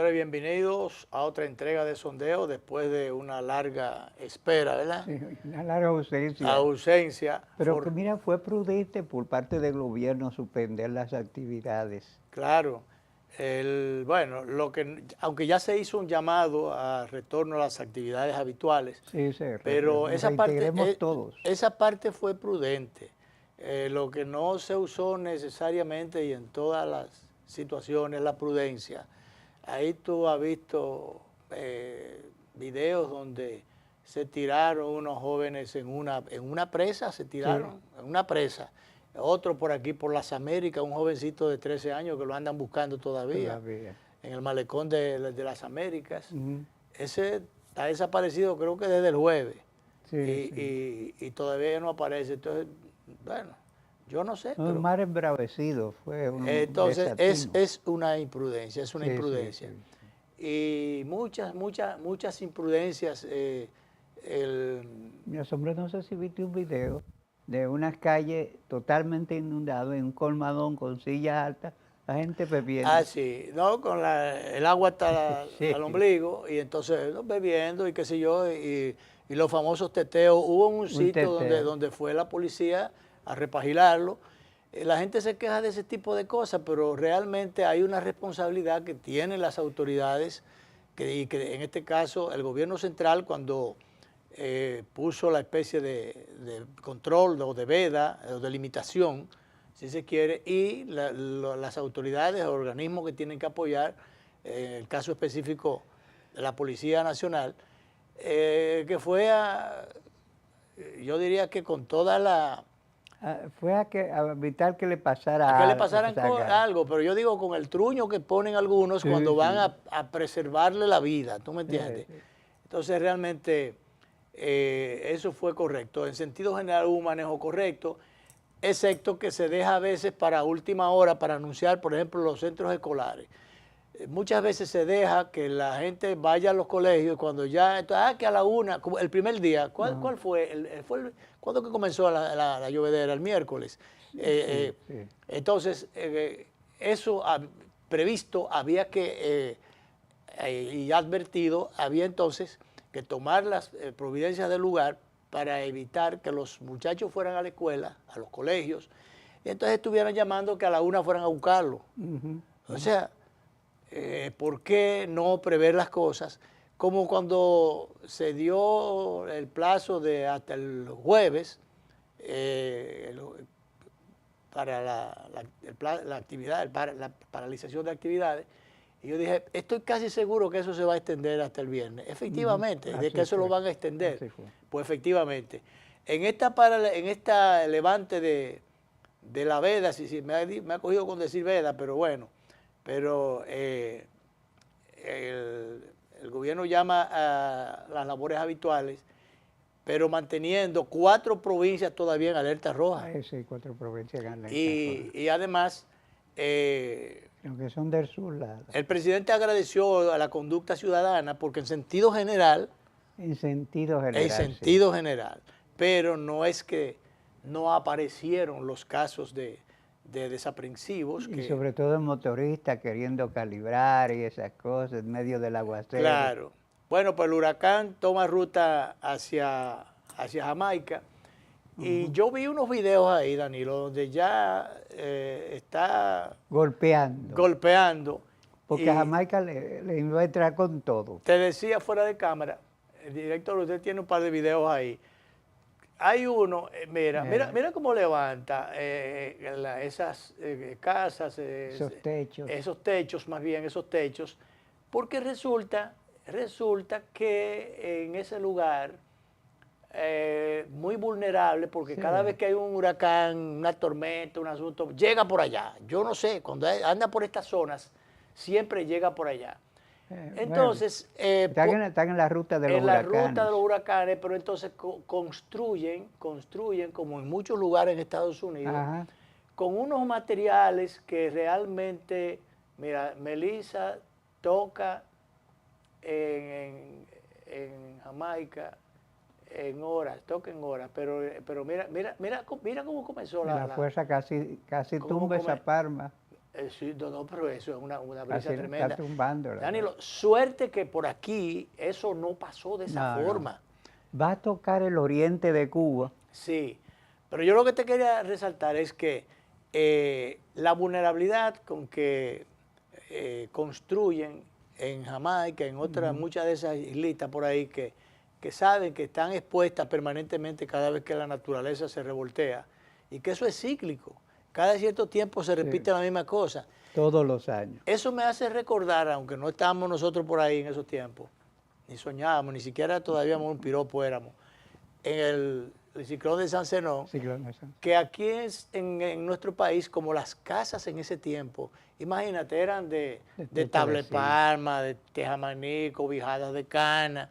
Señores, bienvenidos a otra entrega de sondeo después de una larga espera, ¿verdad? Sí, una larga ausencia. Ausencia. Pero que mira, fue prudente por parte del gobierno suspender las actividades. Claro. Bueno, aunque ya se hizo un llamado a retorno a las actividades habituales, Sí, pero nos reintegremos todos. esa parte fue prudente. Lo que no se usó necesariamente y en todas las situaciones, la prudencia. Ahí tú has visto videos donde se tiraron unos jóvenes en una presa, se tiraron en una presa. Otro por aquí, por las Américas, un jovencito de 13 años que lo andan buscando todavía. En el malecón de las Américas. Ese está desaparecido creo que desde el jueves. Y todavía no aparece. Entonces, bueno, yo no sé. Un mar embravecido fue un entonces desatino. es una imprudencia, es una imprudencia. Y muchas imprudencias. Me asombra, no sé si viste un video de unas calles totalmente inundadas, en un colmadón con sillas altas, la gente bebiendo. Ah, sí, no, con el agua hasta al ombligo, y entonces bebiendo y qué sé yo, y los famosos teteos. Hubo un sitio donde fue la policía a repagilarlo. La gente se queja de ese tipo de cosas, pero realmente hay una responsabilidad que tienen las autoridades, y que en este caso el gobierno central, cuando puso la especie de control o de veda o de limitación, si se quiere, y las autoridades o organismos que tienen que apoyar, en el caso específico de la Policía Nacional, que fue yo diría que con toda la... Fue a evitar que le pasara a que le algo. pasaran algo, pero yo digo con el truño que ponen algunos cuando van a preservarle la vida, ¿tú me entiendes? Entonces realmente eso fue correcto. En sentido general hubo un manejo correcto, excepto que se deja a veces para última hora para anunciar, por ejemplo, los centros escolares. Muchas veces se deja que la gente vaya a los colegios cuando ya, entonces, que a la una, como el primer día, ¿cuál fue? ¿Cuándo que comenzó la llovedera? El miércoles. Entonces, eso previsto había que, y advertido, había entonces que tomar las providencias del lugar para evitar que los muchachos fueran a la escuela, a los colegios, y entonces estuvieran llamando que a la una fueran a buscarlo. O sea, ¿por qué no prever las cosas? Como cuando se dio el plazo de hasta el jueves para la actividad, la paralización de actividades, y yo dije, estoy casi seguro que eso se va a extender hasta el viernes. Efectivamente, de que eso lo van a extender. Pues efectivamente. En esta levante de la veda, me ha cogido con decir veda, pero bueno, pero el gobierno llama a las labores habituales, pero manteniendo 4 provincias todavía en alerta roja. Sí, 4 provincias en alerta roja. Y además... aunque son del sur. El presidente agradeció a la conducta ciudadana porque en sentido general... En sentido general. En sentido general. Pero no es que no aparecieron los casos de desaprensivos. Y sobre todo el motorista queriendo calibrar y esas cosas en medio del aguacero. Claro. Bueno, pues el huracán toma ruta hacia Jamaica. Y yo vi unos videos ahí, Danilo, donde ya está... Golpeando. Porque Jamaica le iba a entrar con todo. Te decía fuera de cámara, el director, usted tiene un par de videos ahí. Hay uno, mira cómo levanta esas casas, esos techos. Esos techos, porque resulta que en ese lugar... muy vulnerable, porque cada vez que hay un huracán, una tormenta, un asunto, llega por allá. Yo no sé, cuando anda por estas zonas, siempre llega por allá. Entonces... están en la ruta de los huracanes. En la ruta de los huracanes, pero entonces construyen, como en muchos lugares en Estados Unidos, con unos materiales que realmente, mira, Melissa toca en Jamaica, toca en horas, pero mira cómo comenzó la fuerza casi tumba esa palma. Sí, no, pero eso es una brisa Así tremenda. está tumbando. Danilo, suerte que por aquí eso no pasó de esa forma. No. Va a tocar el oriente de Cuba. Sí, pero yo lo que te quería resaltar es que la vulnerabilidad con que construyen en Jamaica, en otras, muchas de esas islitas por ahí que saben que están expuestas permanentemente cada vez que la naturaleza se revoltea y que eso es cíclico. Cada cierto tiempo se repite la misma cosa. Todos los años. Eso me hace recordar, aunque no estábamos nosotros por ahí en esos tiempos, ni soñábamos, ni siquiera todavía un piropo éramos, en el ciclón de San Zenón, que aquí en nuestro país, como las casas en ese tiempo, imagínate, eran de tabla de palma, de tejamaní, cobijadas de cana.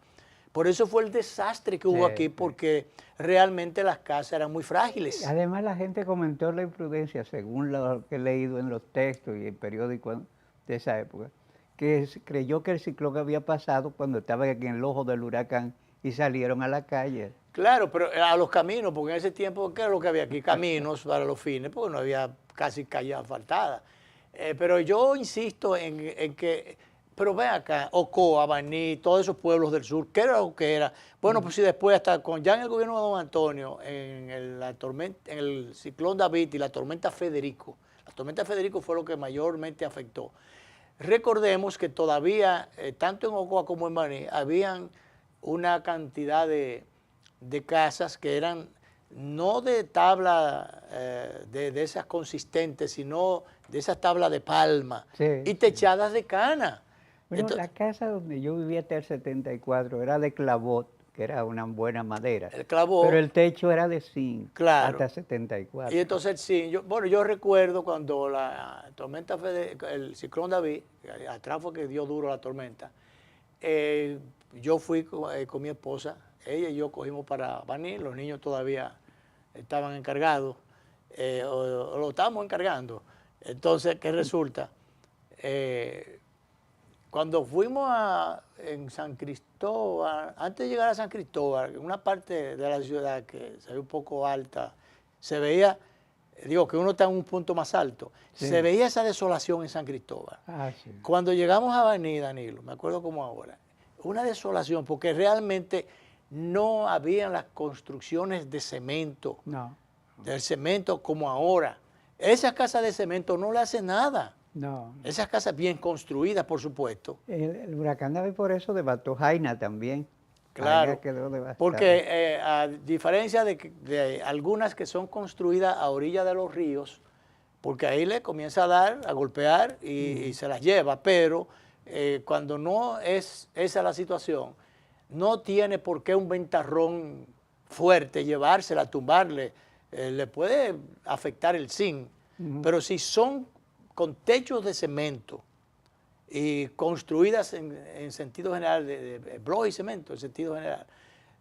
Por eso fue el desastre que hubo aquí, porque realmente las casas eran muy frágiles. Además, la gente comentó la imprudencia, según lo que he leído en los textos y en periódicos de esa época, que creyó que el ciclón había pasado cuando estaba en el ojo del huracán y salieron a la calle. Claro, pero a los caminos, porque en ese tiempo, ¿qué era lo que había aquí? Caminos para los fines, porque no había casi calle asfaltada. Pero yo insisto en que, pero ven acá, Ocoa, Baní, todos esos pueblos del sur, ¿qué era lo que era? Bueno, pues si después, ya en el gobierno de Don Antonio, en el ciclón David y la tormenta Federico fue lo que mayormente afectó. Recordemos que todavía, tanto en Ocoa como en Baní, habían una cantidad de casas que eran no de tabla de esas consistentes, sino de esas tablas de palma y techadas de cana. Bueno, la casa donde yo vivía hasta el 74 era de clavot, que era una buena madera. El clavot. Pero el techo era de zinc, claro, hasta 74. Y entonces sí, yo recuerdo cuando la tormenta, el ciclón David, atrás fue que dio duro la tormenta, yo fui con mi esposa, ella y yo cogimos para Baní, los niños todavía estaban encargados, o lo estábamos encargando. Entonces, ¿qué resulta? Cuando fuimos en San Cristóbal, antes de llegar a San Cristóbal, en una parte de la ciudad que se ve un poco alta, se veía, digo que uno está en un punto más alto, se veía esa desolación en San Cristóbal. Cuando llegamos a Baní, Danilo, me acuerdo como ahora, una desolación, porque realmente no habían las construcciones de cemento, del cemento como ahora. Esas casas de cemento no le hacen nada. Esas casas bien construidas, por supuesto. El huracán David por eso devastó Jaina también. Claro, quedó porque a diferencia de algunas que son construidas a orilla de los ríos, porque ahí le comienza a dar, a golpear y se las lleva, pero cuando no es esa la situación, no tiene por qué un ventarrón fuerte llevársela, tumbarle, le puede afectar el zinc, pero si son con techos de cemento y construidas en sentido general, de bloque y cemento en sentido general,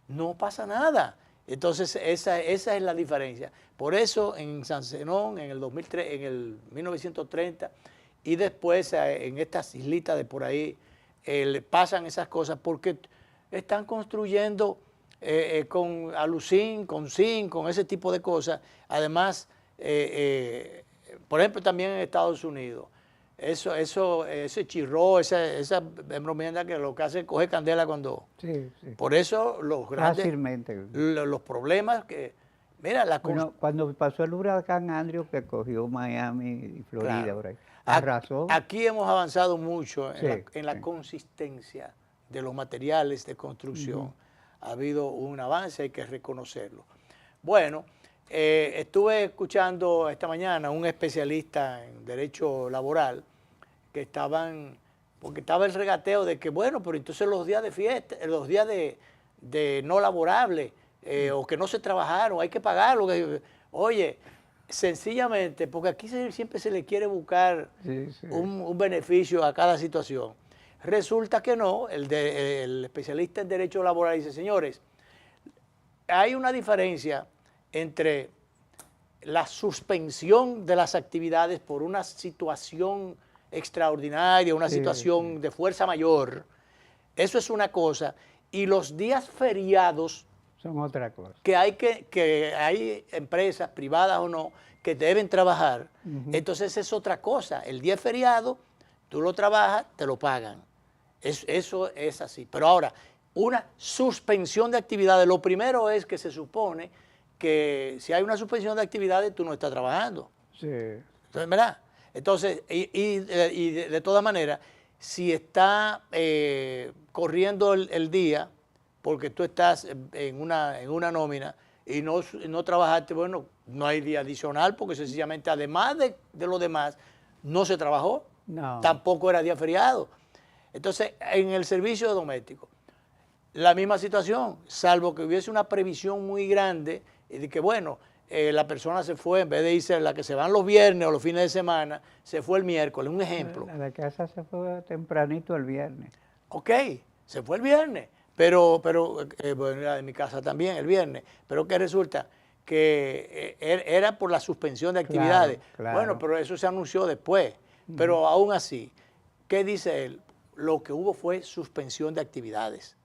no pasa nada. Entonces esa es la diferencia. Por eso en San Zenón, en el 1930, y después en estas islitas de por ahí, le pasan esas cosas porque están construyendo con alucín, con zinc, con ese tipo de cosas. Además, por ejemplo, también en Estados Unidos, ese chirró, esa bromienda que lo que hace es coger candela cuando... Por eso los grandes... Fácilmente. Los problemas que... Mira, cuando pasó el huracán Andrew, que cogió Miami y Florida, por ahí, arrasó. Aquí hemos avanzado mucho en la consistencia de los materiales de construcción. Ha habido un avance, hay que reconocerlo. Bueno, estuve escuchando esta mañana a un especialista en derecho laboral que porque estaba el regateo de que, bueno, pero entonces los días de fiesta, los días de no laborables, o que no se trabajaron, hay que pagarlo. Oye, sencillamente, porque aquí siempre se le quiere buscar un beneficio a cada situación. Resulta que no, el especialista en derecho laboral dice, señores, hay una diferencia entre la suspensión de las actividades por una situación extraordinaria, una situación de fuerza mayor, eso es una cosa, y los días feriados son otra cosa. Que hay empresas, privadas o no, que deben trabajar. Entonces esa es otra cosa. El día feriado, tú lo trabajas, te lo pagan. Eso es así. Pero ahora, una suspensión de actividades, lo primero es que se supone que si hay una suspensión de actividades, tú no estás trabajando. Sí. Entonces, ¿verdad? Entonces, de todas maneras, si está corriendo el día, porque tú estás en una nómina y no trabajaste, bueno, no hay día adicional, porque sencillamente, además de lo demás, no se trabajó, No. tampoco era día feriado. Entonces, en el servicio doméstico, la misma situación, salvo que hubiese una previsión muy grande de que, bueno, la persona se fue, en vez de irse la que se van los viernes o los fines de semana, se fue el miércoles, un ejemplo. La de casa se fue tempranito el viernes. Ok, se fue el viernes, pero bueno, era de mi casa también el viernes, pero que resulta que era por la suspensión de actividades. Claro. Bueno, pero eso se anunció después, pero aún así, ¿qué dice él? Lo que hubo fue suspensión de actividades,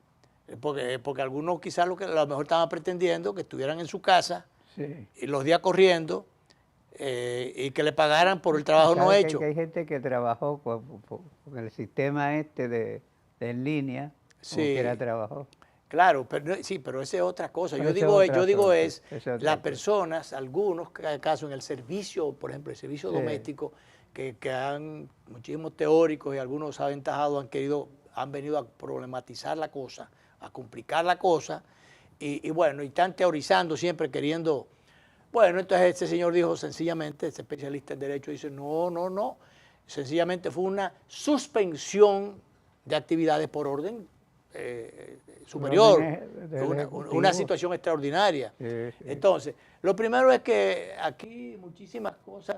porque algunos quizás a lo mejor estaban pretendiendo que estuvieran en su casa, sí, y los días corriendo, y que le pagaran por el trabajo no hecho. Que hay gente que trabajó con el sistema de en línea, sí, como quiera trabajó. Claro, pero esa es otra cosa. Pero yo digo es las personas, algunos casos en el servicio, por ejemplo, el servicio doméstico, que han muchísimos teóricos y algunos aventajados han venido a problematizar la cosa, a complicar la cosa, y bueno, y están teorizando siempre queriendo. Bueno, entonces este señor dijo sencillamente, este especialista en derecho dice, no, sencillamente fue una suspensión de actividades por orden superior, una situación extraordinaria. Sí. Entonces, lo primero es que aquí muchísimas cosas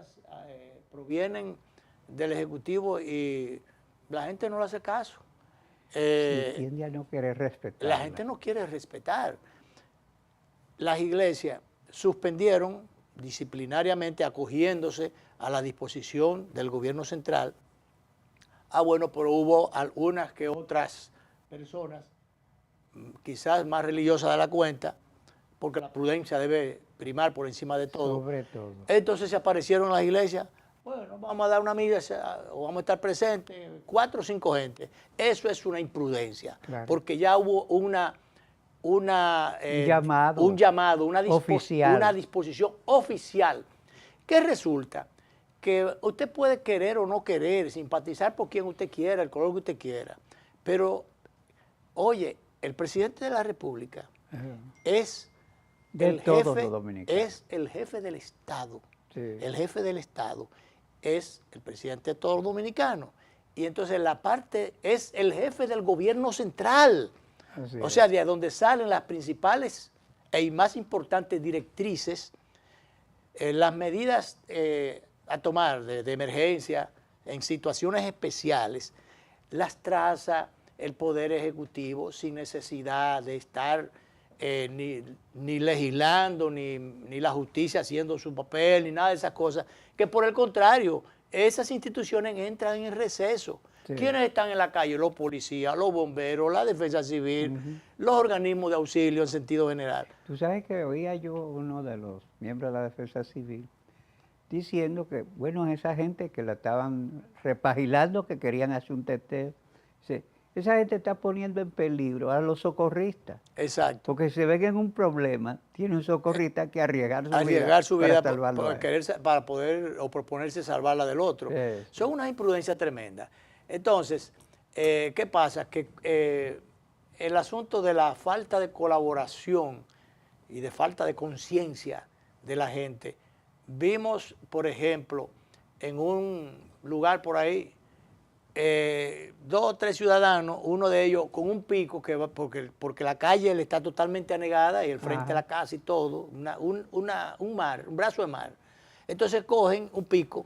provienen del Ejecutivo y la gente no le hace caso. Tiende a no querer respetar. La gente no quiere respetar. Las iglesias suspendieron disciplinariamente, acogiéndose a la disposición del gobierno central. Bueno, pero hubo algunas que otras personas, quizás más religiosas de la cuenta, porque la prudencia debe primar por encima de todo. Sobre todo. Entonces se aparecieron en las iglesias, bueno, vamos a dar una misa o vamos a estar presentes, 4 o 5 gente. Eso es una imprudencia, claro, porque ya hubo un llamado, una disposición oficial. ¿Qué resulta? Que usted puede querer o no querer, simpatizar por quien usted quiera, el color que usted quiera, pero, oye, el presidente de la República es el jefe del Estado. Sí. El jefe del Estado es el presidente de todos los dominicanos. Y entonces la parte es el jefe del gobierno central. O sea, de donde salen las principales y más importantes directrices, las medidas a tomar de emergencia en situaciones especiales, las traza el Poder Ejecutivo sin necesidad de estar ni legislando, ni la justicia haciendo su papel, ni nada de esas cosas, que por el contrario, esas instituciones entran en receso. Sí. ¿Quiénes están en la calle? Los policías, los bomberos, la defensa civil, los organismos de auxilio en sentido general. Tú sabes que oía yo uno de los miembros de la defensa civil diciendo que, bueno, esa gente que la estaban repagilando, que querían hacer un teteo, esa gente está poniendo en peligro a los socorristas. Exacto. Porque si ven en un problema, tiene un socorrista que arriesgar su vida para poder o proponerse salvarla del otro. Son una imprudencia tremenda. Entonces, ¿qué pasa? Que el asunto de la falta de colaboración y de falta de conciencia de la gente, vimos, por ejemplo, en un lugar por ahí, 2 o 3 ciudadanos, uno de ellos con un pico, porque la calle le está totalmente anegada y el frente de la casa y todo, un brazo de mar. Entonces cogen un pico.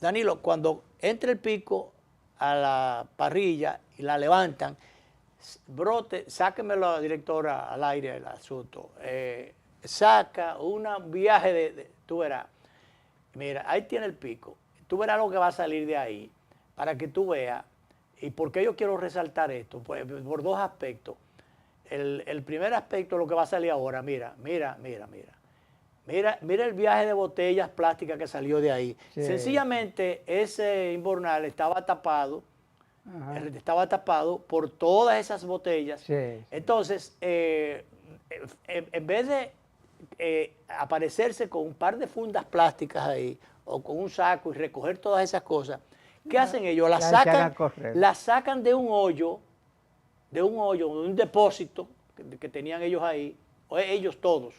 Danilo, cuando entra el pico a la parrilla y la levantan, brote, sáquenmelo, directora, al aire el asunto, saca un viaje tú verás, mira, ahí tiene el pico, tú verás lo que va a salir de ahí, para que tú veas. ¿Y por qué yo quiero resaltar esto? Pues, por 2 aspectos. el primer aspecto, lo que va a salir ahora, mira el viaje de botellas plásticas que salió de ahí. Sí. Sencillamente ese invernal estaba tapado, Ajá. por todas esas botellas. Sí, sí. Entonces, en vez de aparecerse con un par de fundas plásticas ahí, o con un saco y recoger todas esas cosas, ¿qué hacen ellos? Echan a correr. Las sacan de un hoyo, de un depósito que tenían ellos ahí, o ellos todos,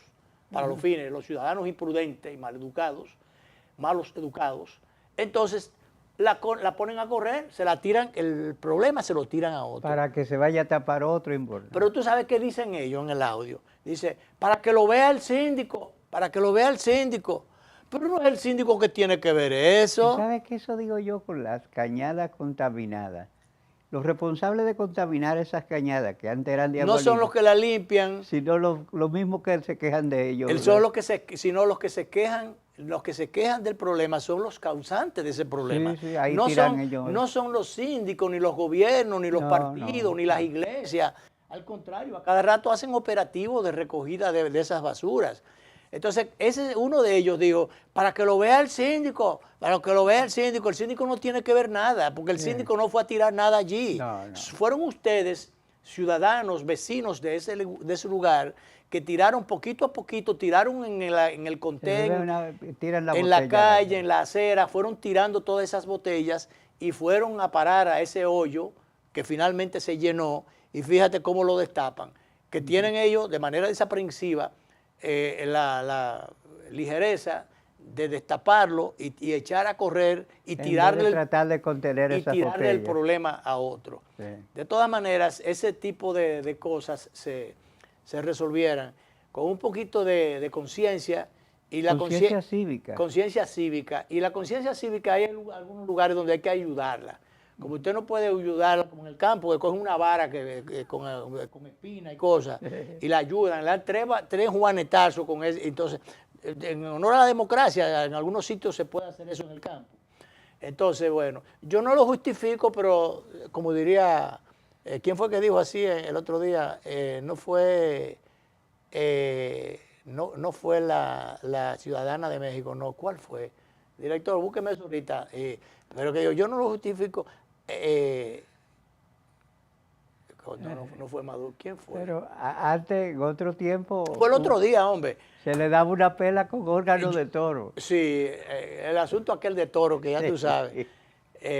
para los fines, los ciudadanos imprudentes y malos educados. Entonces, la ponen a correr, se la tiran, el problema se lo tiran a otro. Para que se vaya a tapar otro invernal. Pero tú sabes qué dicen ellos en el audio. Dice, para que lo vea el síndico, para que lo vea el síndico. Pero no es el síndico que tiene que ver eso. ¿Tú sabes qué eso digo yo con las cañadas contaminadas? Los responsables de contaminar esas cañadas, que antes eran de No son los que la limpian, sino los mismos que se quejan de ellos. son sino los que se quejan. Los que se quejan del problema son los causantes de ese problema. Sí, ahí tiran ellos. No son los síndicos, ni los gobiernos, ni los partidos, ni las iglesias. Al contrario, a cada rato hacen operativos de recogida de esas basuras. Entonces, ese es uno de ellos, digo, para que lo vea el síndico, el síndico no tiene que ver nada, porque el síndico no fue a tirar nada allí. Fueron ustedes, ciudadanos, vecinos de ese lugar, que tiraron poquito a poquito, tiraron en el contén, en la calle, en la acera, fueron tirando todas esas botellas y fueron a parar a ese hoyo que finalmente se llenó, y fíjate cómo lo destapan, que tienen ellos de manera desaprensiva la ligereza de destaparlo y echar a correr y tirarle, tratar de contener el problema a otro. Sí. De todas maneras, ese tipo de cosas se resolvieran con un poquito de conciencia y la conciencia cívica. Conciencia cívica. Y la conciencia cívica hay en algunos lugares donde hay que ayudarla. Como usted no puede ayudarla, como en el campo, que coge una vara con espina y cosas, y la ayudan, le dan tres juanetazos con eso. Entonces, en honor a la democracia, en algunos sitios se puede hacer eso en el campo. Entonces, bueno, yo no lo justifico, pero como diría, ¿quién fue que dijo así el otro día? No fue la ciudadana de México, no, ¿cuál fue? Director, búsqueme eso ahorita. Pero que yo no lo justifico. No fue Maduro, ¿quién fue? Pero antes, en otro tiempo... Fue el otro día, hombre. Se le daba una pela con órganos de toro. Sí, el asunto aquel de toro, que ya tú sabes.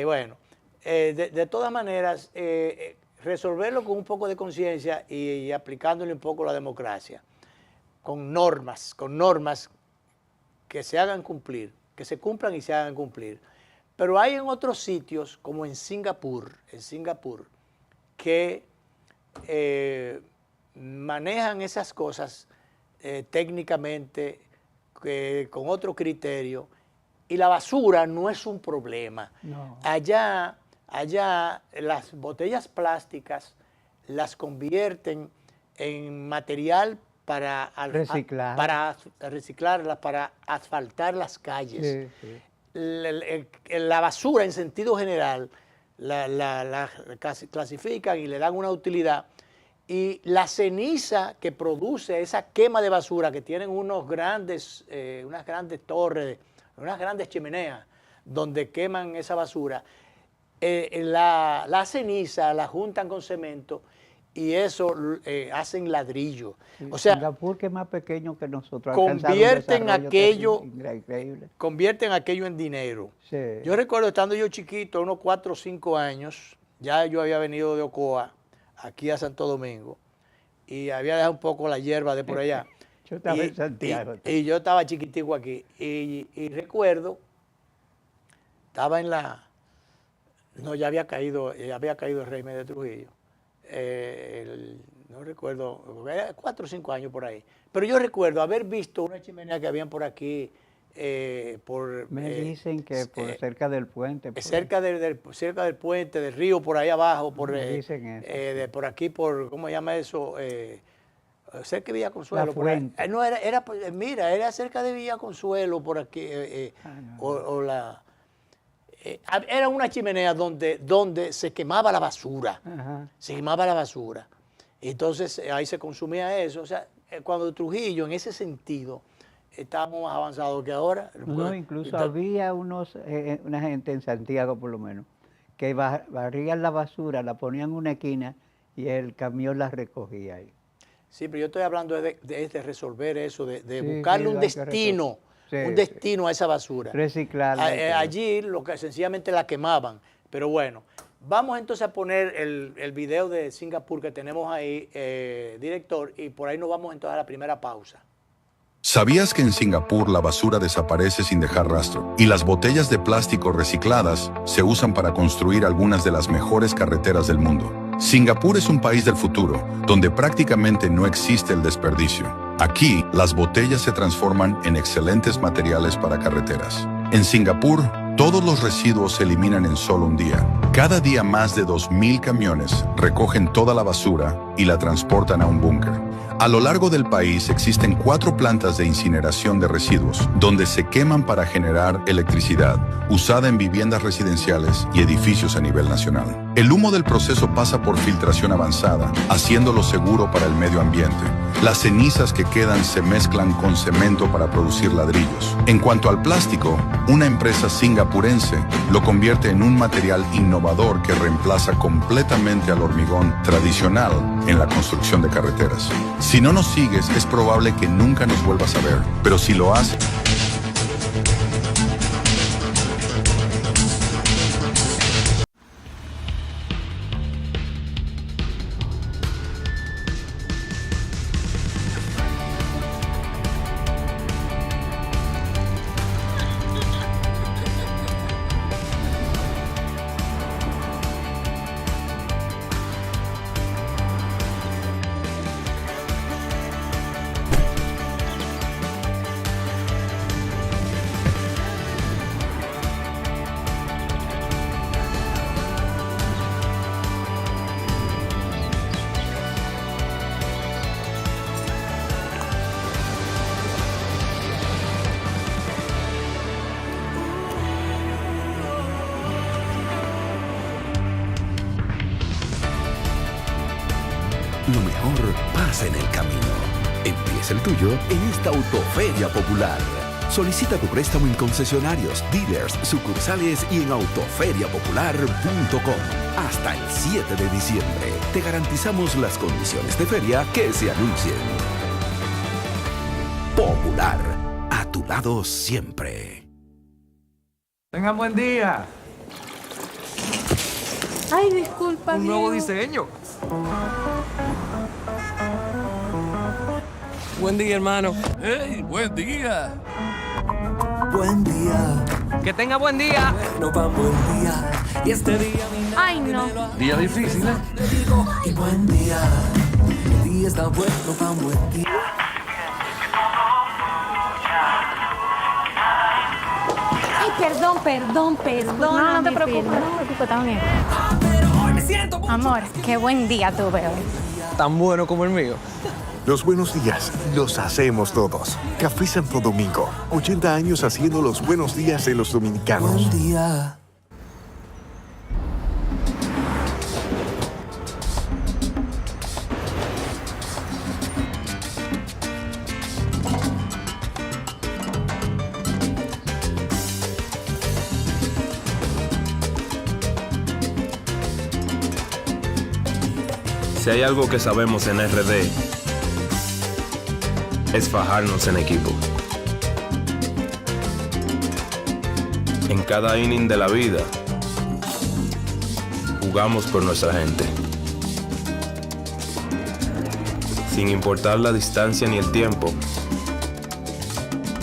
Bueno, de todas maneras, resolverlo con un poco de conciencia y aplicándole un poco la democracia, con normas que se hagan cumplir, que se cumplan y se hagan cumplir. Pero hay en otros sitios, como en Singapur, que manejan esas cosas técnicamente, con otro criterio, y la basura no es un problema. No. Allá las botellas plásticas las convierten en material para reciclarlas, para asfaltar las calles. Sí, sí. La basura en sentido general la clasifican y le dan una utilidad, y la ceniza que produce esa quema de basura, que tienen unas grandes torres, unas grandes chimeneas donde queman esa basura, la ceniza la juntan con cemento y eso hacen ladrillo. Sí, o sea, Singapur, que es más pequeño que nosotros, convierten aquello increíble. en dinero. Sí. Yo recuerdo estando yo chiquito, unos 4 o 5 años, ya yo había venido de Ocoa aquí a Santo Domingo y había dejado un poco la hierba de por allá. Yo estaba en Santiago. Y yo estaba chiquitico aquí y recuerdo, estaba en la... No, ya había caído el régimen de Trujillo. No recuerdo, 4 o 5 años por ahí. Pero yo recuerdo haber visto una chimenea que habían por aquí. Me dicen que por cerca del puente. Cerca del puente, del río, por ahí abajo. Dicen eso. Por aquí, ¿cómo se llama eso? Cerca de Villa Consuelo. La Fuente. No, era cerca de Villa Consuelo, por aquí. Era una chimenea donde se quemaba la basura. Ajá. Se quemaba la basura. Entonces ahí se consumía eso. O sea, cuando Trujillo, en ese sentido, estábamos más avanzados que ahora. No, incluso había una gente en Santiago, por lo menos, que barrían la basura, la ponían en una esquina y el camión la recogía ahí. Sí, pero yo estoy hablando de resolver eso, de buscarle un destino, a esa basura. Reciclarla. Allí sencillamente la quemaban. Pero bueno, vamos entonces a poner el video de Singapur que tenemos ahí, director, y por ahí nos vamos entonces a la primera pausa. ¿Sabías que en Singapur la basura desaparece sin dejar rastro? Y las botellas de plástico recicladas se usan para construir algunas de las mejores carreteras del mundo. Singapur es un país del futuro, donde prácticamente no existe el desperdicio. Aquí, las botellas se transforman en excelentes materiales para carreteras. En Singapur, todos los residuos se eliminan en solo un día. Cada día más de 2,000 camiones recogen toda la basura y la transportan a un búnker. A lo largo del país existen 4 plantas de incineración de residuos, donde se queman para generar electricidad, usada en viviendas residenciales y edificios a nivel nacional. El humo del proceso pasa por filtración avanzada, haciéndolo seguro para el medio ambiente. Las cenizas que quedan se mezclan con cemento para producir ladrillos. En cuanto al plástico, una empresa singapurense lo convierte en un material innovador que reemplaza completamente al hormigón tradicional en la construcción de carreteras. Si no nos sigues, es probable que nunca nos vuelvas a ver, pero si lo haces... Lo mejor pasa en el camino. Empieza el tuyo en esta Autoferia Popular. Solicita tu préstamo en concesionarios, dealers, sucursales y en autoferiapopular.com. Hasta el 7 de diciembre. Te garantizamos las condiciones de feria que se anuncien. Popular. A tu lado siempre. Tengan buen día. Ay, disculpa. Un nuevo diseño. Buen día, hermano. ¡Hey, buen día! Buen día. Que tenga buen día. No va buen día. Y este día Ay, no. Día difícil, ¿eh? te digo y buen día. El día está bueno, va buen día. Ay, perdón. No te preocupes, también. Pero hoy me siento mucho. Amor, qué buen día tuve hoy. Tan bueno como el mío. Los buenos días los hacemos todos. Café Santo Domingo, 80 años haciendo los buenos días de los dominicanos. Buen día. Si hay algo que sabemos en RD, es fajarnos en equipo. En cada inning de la vida, jugamos por nuestra gente. Sin importar la distancia ni el tiempo,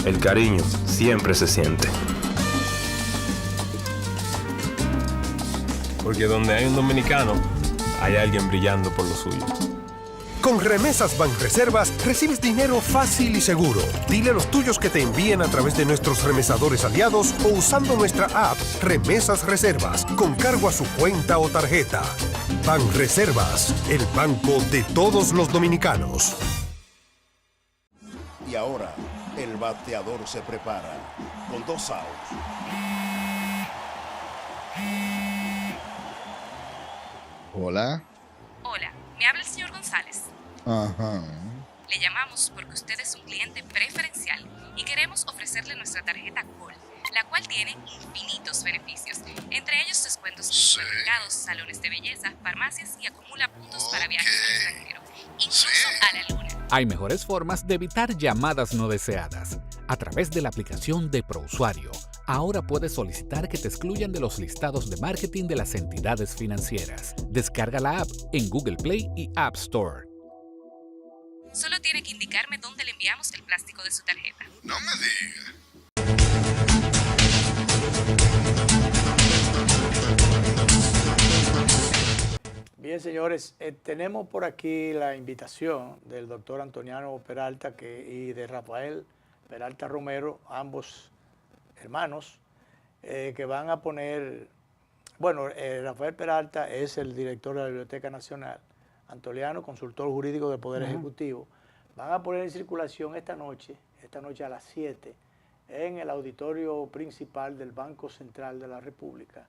el cariño siempre se siente. Porque donde hay un dominicano, hay alguien brillando por lo suyo. Con Remesas Banreservas recibes dinero fácil y seguro. Dile a los tuyos que te envíen a través de nuestros remesadores aliados o usando nuestra app Remesas Reservas con cargo a su cuenta o tarjeta. Banreservas, el banco de todos los dominicanos. Y ahora, el bateador se prepara con 2 outs. Hola. Hola, ¿me habla el señor González? González. Ajá. Le llamamos porque usted es un cliente preferencial y queremos ofrecerle nuestra tarjeta Gold, la cual tiene infinitos beneficios, entre ellos descuentos en supermercados, salones de belleza, farmacias y acumula puntos para viajes al extranjero, incluso a la luna. Hay mejores formas de evitar llamadas no deseadas. A través de la aplicación de ProUsuario, ahora puedes solicitar que te excluyan de los listados de marketing de las entidades financieras. Descarga la app en Google Play y App Store. Solo tiene que indicarme dónde le enviamos el plástico de su tarjeta. No me digas. Bien, señores, tenemos por aquí la invitación del doctor Antoniano Peralta y de Rafael Peralta Romero, ambos hermanos, que van a poner, bueno, Rafael Peralta es el director de la Biblioteca Nacional, Antoniano, consultor jurídico del Poder Ejecutivo, van a poner en circulación esta noche a las 7, en el auditorio principal del Banco Central de la República,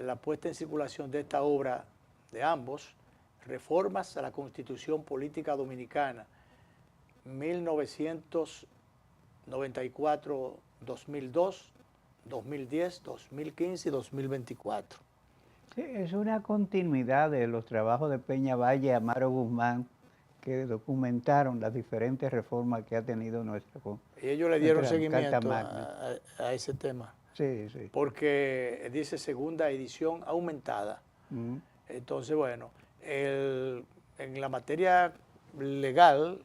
la puesta en circulación de esta obra de ambos, Reformas a la Constitución Política Dominicana, 1994, 2002, 2010, 2015 y 2024. Sí, es una continuidad de los trabajos de Peña Valle y Amaro Guzmán, que documentaron las diferentes reformas que ha tenido nuestra y ellos le dieron seguimiento a ese tema. Sí, sí. Porque dice segunda edición aumentada. Entonces, bueno, en la materia legal,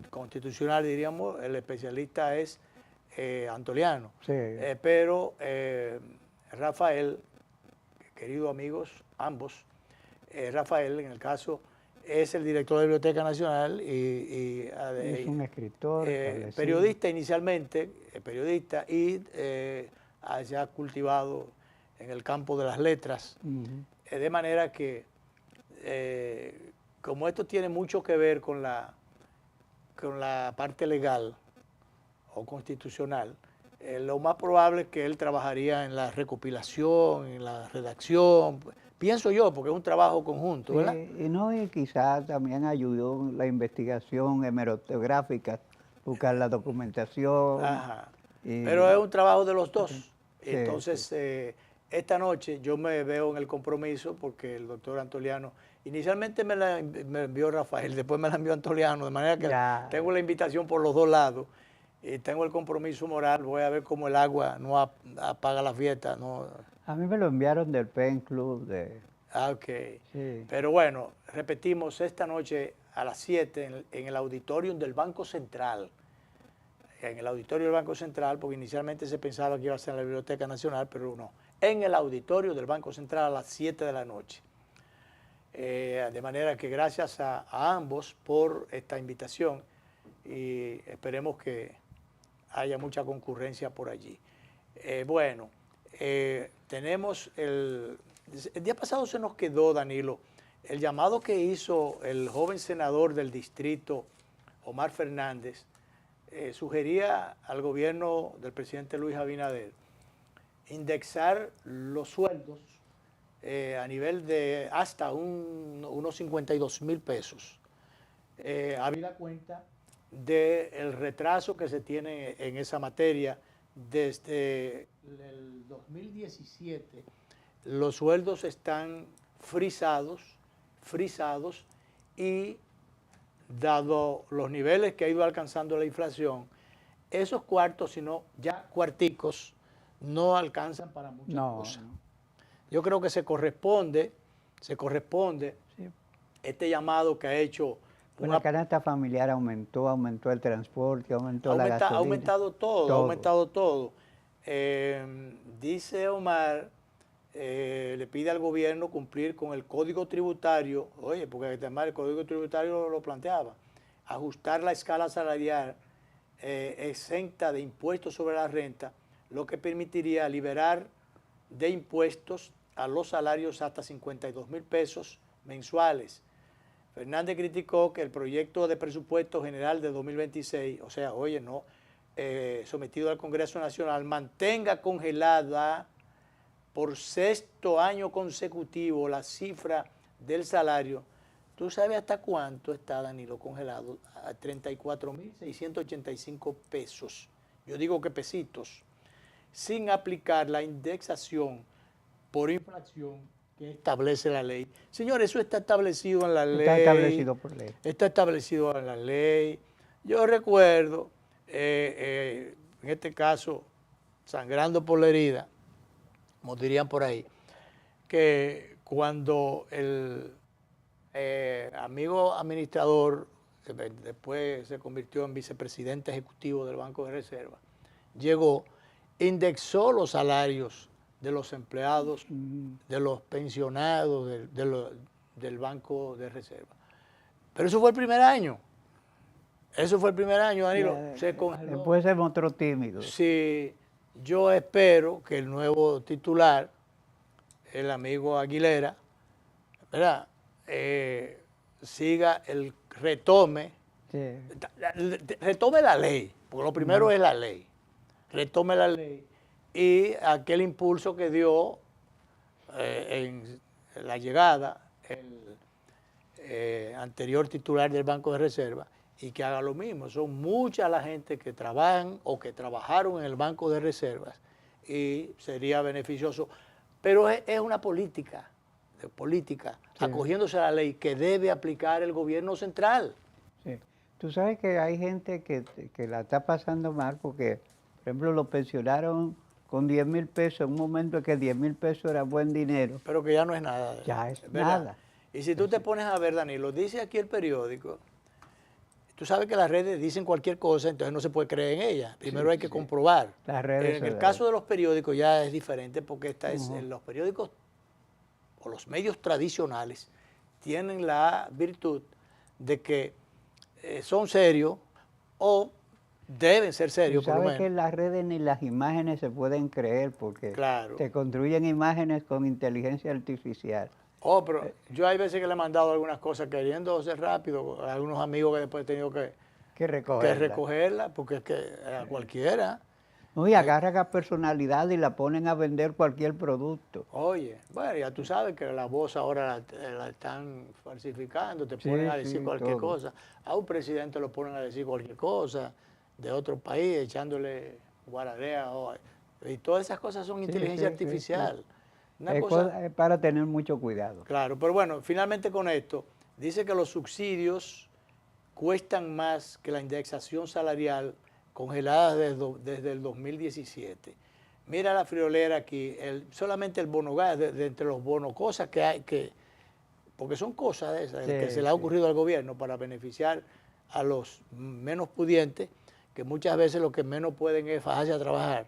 constitucional, diríamos, el especialista es Antoniano. Sí. Pero Rafael, queridos amigos, ambos, Rafael, en el caso, es el director de la Biblioteca Nacional y es un escritor, periodista inicialmente, periodista, y se ha cultivado en el campo de las letras, de manera que, como esto tiene mucho que ver con la parte legal o constitucional, lo más probable es que él trabajaría en la recopilación, en la redacción, pienso yo, porque es un trabajo conjunto, ¿verdad? Y quizás también ayudó la investigación hemerotográfica, buscar la documentación. Ajá. Pero es un trabajo de los dos. Entonces, esta noche yo me veo en el compromiso porque el doctor Antoniano, inicialmente me envió Rafael, después me la envió Antoniano, de manera que tengo la invitación por los dos lados y tengo el compromiso moral. Voy a ver cómo el agua no apaga la fiesta. No. A mí me lo enviaron del Pen Club. Ok. Sí. Pero bueno, repetimos, esta noche a las 7 en el auditorio del Banco Central. En el auditorio del Banco Central, porque inicialmente se pensaba que iba a ser en la Biblioteca Nacional, pero no. En el auditorio del Banco Central a las 7 de la noche. De manera que gracias a ambos por esta invitación y esperemos que haya mucha concurrencia por allí. Bueno, tenemos el día pasado se nos quedó, Danilo, el llamado que hizo el joven senador del distrito, Omar Fernández, sugería al gobierno del presidente Luis Abinader indexar los sueldos a nivel de hasta unos 52,000 pesos. Habida cuenta del retraso que se tiene en esa materia desde el 2017, los sueldos están frisados y dado los niveles que ha ido alcanzando la inflación, esos cuartos, sino ya cuarticos, no alcanzan para muchas cosas. Yo creo que se corresponde este llamado que ha hecho. La canasta familiar aumentó el transporte, aumentó la gasolina. Ha aumentado todo. Dice Omar, le pide al gobierno cumplir con el Código Tributario, porque además el Código Tributario lo planteaba, ajustar la escala salarial exenta de impuestos sobre la renta, lo que permitiría liberar de impuestos a los salarios hasta 52,000 pesos mensuales. Fernández criticó que el proyecto de presupuesto general de 2026, sometido al Congreso Nacional, mantenga congelada por 6º año consecutivo la cifra del salario ¿Tú sabes hasta cuánto está, Danilo, congelado? A 34.685 pesos. Yo digo que pesitos, sin aplicar la indexación por inflación que establece la ley. Señores, eso está establecido en la ley. Está establecido por ley. Está establecido en la ley. Yo recuerdo, en este caso, sangrando por la herida, como dirían por ahí, que cuando el amigo administrador, que después se convirtió en vicepresidente ejecutivo del Banco de Reserva, llegó, indexó los salarios de los empleados, de los pensionados del Banco de Reserva. Pero eso fue el primer año. Eso fue el primer año, Danilo. Se congeló. Después se mostró tímido. Sí, yo espero que el nuevo titular, el amigo Aguilera, ¿verdad? Siga retome la ley, porque lo primero es la ley. Retome la ley y aquel impulso que dio en la llegada el anterior titular del Banco de Reserva, y que haga lo mismo. Son muchas la gente que trabajan o que trabajaron en el Banco de Reservas y sería beneficioso. Pero es una política, acogiéndose a la ley que debe aplicar el gobierno central. Sí. Tú sabes que hay gente que la está pasando mal porque, por ejemplo, lo pensionaron con 10,000 pesos en un momento en que 10,000 pesos era buen dinero. Pero que ya no es nada. Ya es ¿verdad? nada. Y si tú te pones a ver, Danilo, dice aquí el periódico, tú sabes que las redes dicen cualquier cosa, entonces no se puede creer en ellas. Primero hay que comprobar. Las redes en el caso de los periódicos ya es diferente porque en los periódicos o los medios tradicionales tienen la virtud de que son serios o deben ser serios, por lo menos. Sabes que en las redes ni las imágenes se pueden creer porque te construyen imágenes con inteligencia artificial. Oh, pero yo hay veces que le he mandado algunas cosas queriendo ser rápido a algunos amigos que después he tenido que recogerla, porque es que a cualquiera. No, y agarran a personalidad y la ponen a vender cualquier producto. Oye, bueno, ya tú sabes que la voz ahora la están falsificando, te ponen a decir cualquier cosa. A un presidente lo ponen a decir cualquier cosa de otro país, echándole guararea. Y todas esas cosas son inteligencia artificial. Una cosa, para tener mucho cuidado. Claro, pero bueno, finalmente con esto, dice que los subsidios cuestan más que la indexación salarial congelada desde el 2017. Mira la friolera aquí, solamente el bono gas, de entre los bonos, cosas que hay porque son cosas de esas que se le ha ocurrido al gobierno para beneficiar a los menos pudientes, que muchas veces los que menos pueden es fajarse a trabajar.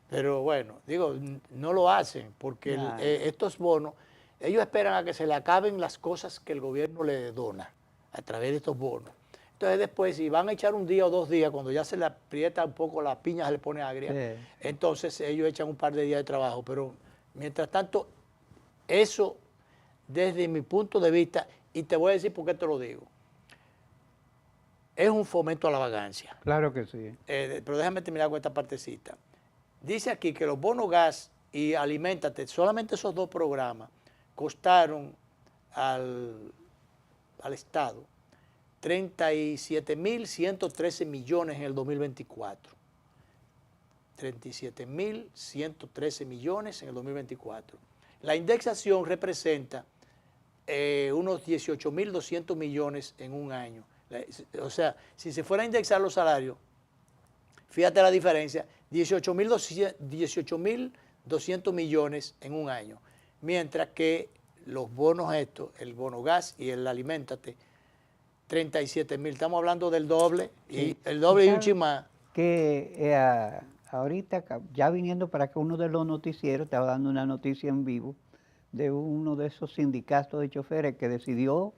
Pero bueno, digo, no lo hacen porque estos bonos, ellos esperan a que se le acaben las cosas que el gobierno le dona a través de estos bonos. Entonces después, si van a echar un día o 2 días, cuando ya se le aprieta un poco la piña, se le pone agria, entonces ellos echan un par de días de trabajo. Pero mientras tanto, eso desde mi punto de vista, y te voy a decir por qué te lo digo, es un fomento a la vagancia. Claro que sí. Pero déjame terminar con esta partecita. Dice aquí que los bonos gas y Aliméntate, solamente esos 2 programas, costaron al Estado 37.113 millones en el 2024. 37.113 millones en el 2024. La indexación representa unos 18.200 millones en un año. O sea, si se fuera a indexar los salarios, fíjate la diferencia, 18.200 millones en un año, mientras que los bonos estos, el bono gas y el Aliméntate, 37.000. Estamos hablando del doble, y el doble y un chin más. Que ahorita, ya viniendo para acá, uno de los noticieros estaba dando una noticia en vivo de uno de esos sindicatos de choferes que decidió